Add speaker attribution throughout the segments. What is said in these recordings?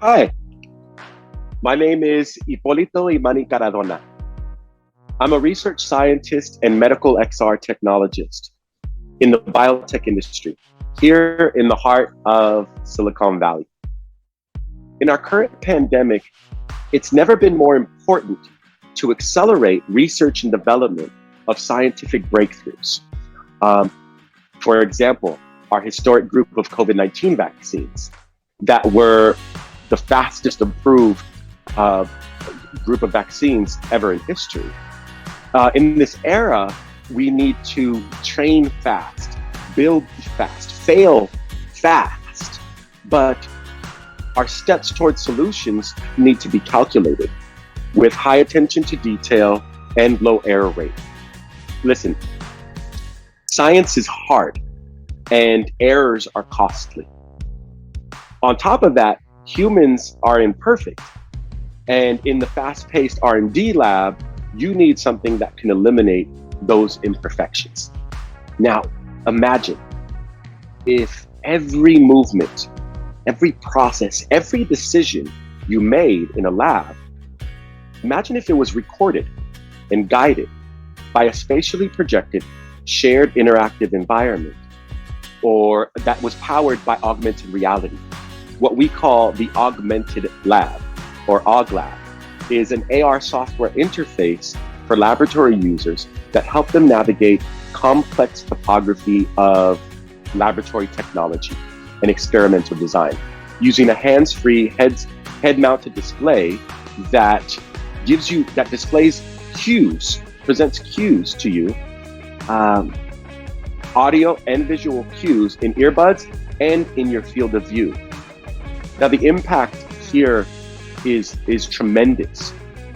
Speaker 1: Hi, my name is Ippolito Imani Caradonna. I'm a research scientist and medical XR technologist in the biotech industry here in the heart of Silicon Valley. In our current pandemic, it's never been more important to accelerate research and development of scientific breakthroughs. Um, for example, our historic group of COVID-19 vaccines that were the fastest approved uh, group of vaccines ever in history. In this era, we need to train fast, build fast, fail fast, but our steps towards solutions need to be calculated with high attention to detail and low error rate. Listen, science is hard and errors are costly. On top of that, humans are imperfect. And in the fast-paced R&D lab, you need something that can eliminate those imperfections. Now, imagine if every movement, every process, every decision you made in a lab, imagine if it was recorded and guided by a spatially projected, shared interactive environment, or that was powered by augmented reality. What we call the augmented lab, or AugLab, is an AR software interface for laboratory users that help them navigate complex topography of laboratory technology and experimental design using a hands-free head-mounted display that displays cues, presents cues to you, audio and visual cues in earbuds and in your field of view. Now, the impact here is tremendous,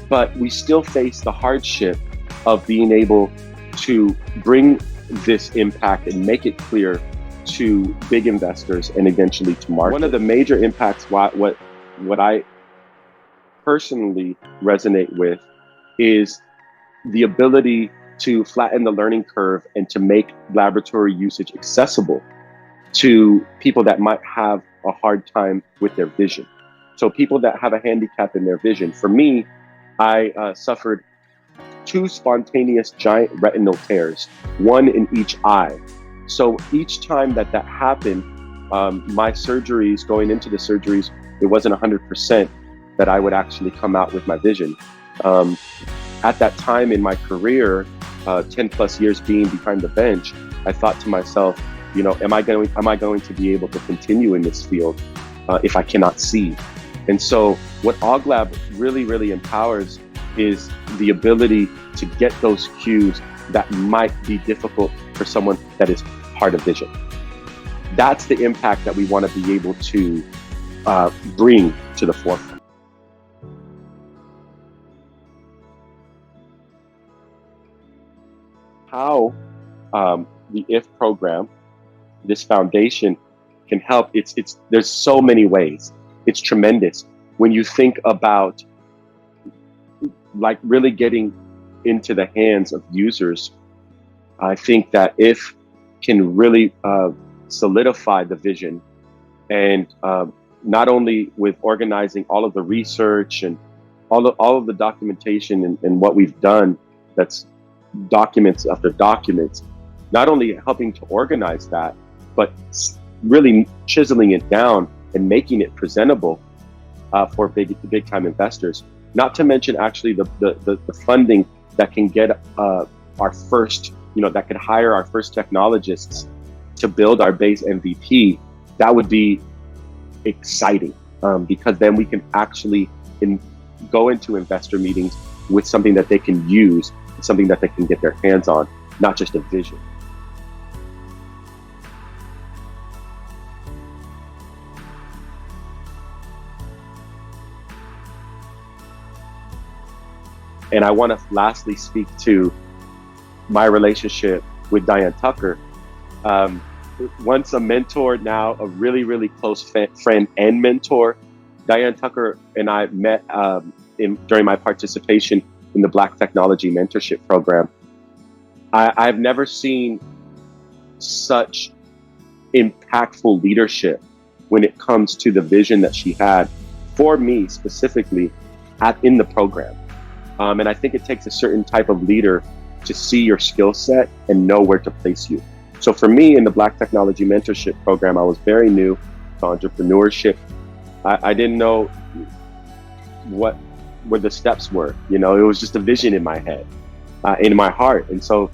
Speaker 1: but we still face the hardship of being able to bring this impact and make it clear to big investors and eventually to market. One of the major impacts, what I personally resonate with, is the ability to flatten the learning curve and to make laboratory usage accessible to people that might have a hard time with their vision. So people that have a handicap in their vision. For me, I suffered 2 spontaneous giant retinal tears, 1 in each eye. So each time that happened, my surgeries, going into the surgeries, it wasn't 100% that I would actually come out with my vision. At that time in my career, 10 plus years being behind the bench, I thought to myself, am I going to be able to continue in this field if I cannot see? And so what AugLab really, really empowers is the ability to get those cues that might be difficult for someone that is hard of vision. That's the impact that we want to be able to bring to the forefront. How the IF program, this foundation, can help, there's so many ways. It's tremendous when you think about like really getting into the hands of users. I think that IF can really solidify the vision, and not only with organizing all of the research and all of the documentation and what we've done, that's documents after documents, not only helping to organize that, but really chiseling it down and making it presentable for big time investors. Not to mention actually the funding that can get our first, that could hire our first technologists to build our base MVP. That would be exciting because then we can actually go into investor meetings with something that they can use, something that they can get their hands on, not just a vision. And I want to lastly speak to my relationship with Diane Tucker. Once a mentor, now a really, really close friend and mentor. Diane Tucker and I met during my participation in the Black Technology Mentorship Program. I've never seen such impactful leadership when it comes to the vision that she had for me specifically in the program. And I think it takes a certain type of leader to see your skill set and know where to place you. So for me in the Black Technology Mentorship Program, I was very new to entrepreneurship. I didn't know what the steps were. You know, it was just a vision in my head, in my heart. And so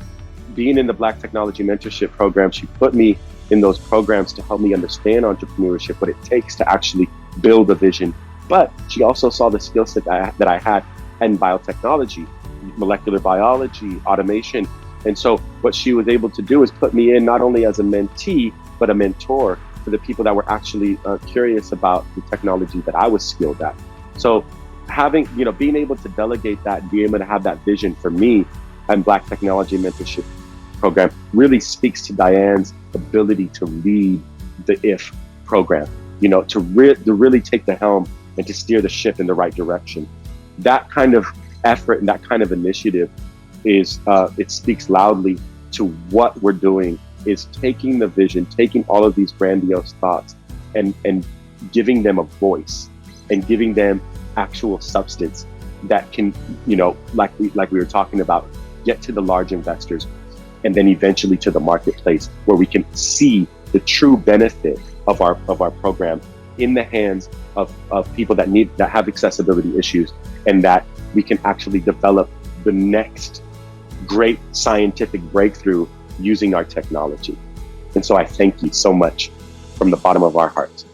Speaker 1: being in the Black Technology Mentorship Program, she put me in those programs to help me understand entrepreneurship, what it takes to actually build a vision. But she also saw the skill set that I had in biotechnology, molecular biology, automation. And so what she was able to do is put me in not only as a mentee, but a mentor for the people that were actually curious about the technology that I was skilled at. So having, being able to delegate that, being able to have that vision for me and Black Technology Mentorship Program really speaks to Diane's ability to lead the IF program, to really take the helm and to steer the ship in the right direction. That kind of effort and that kind of initiative it speaks loudly to what we're doing, is taking the vision, taking all of these grandiose thoughts and giving them a voice and giving them actual substance that can, like we were talking about, get to the large investors and then eventually to the marketplace where we can see the true benefit of our program in the hands of people that have accessibility issues, and that we can actually develop the next great scientific breakthrough using our technology. And so I thank you so much from the bottom of our hearts.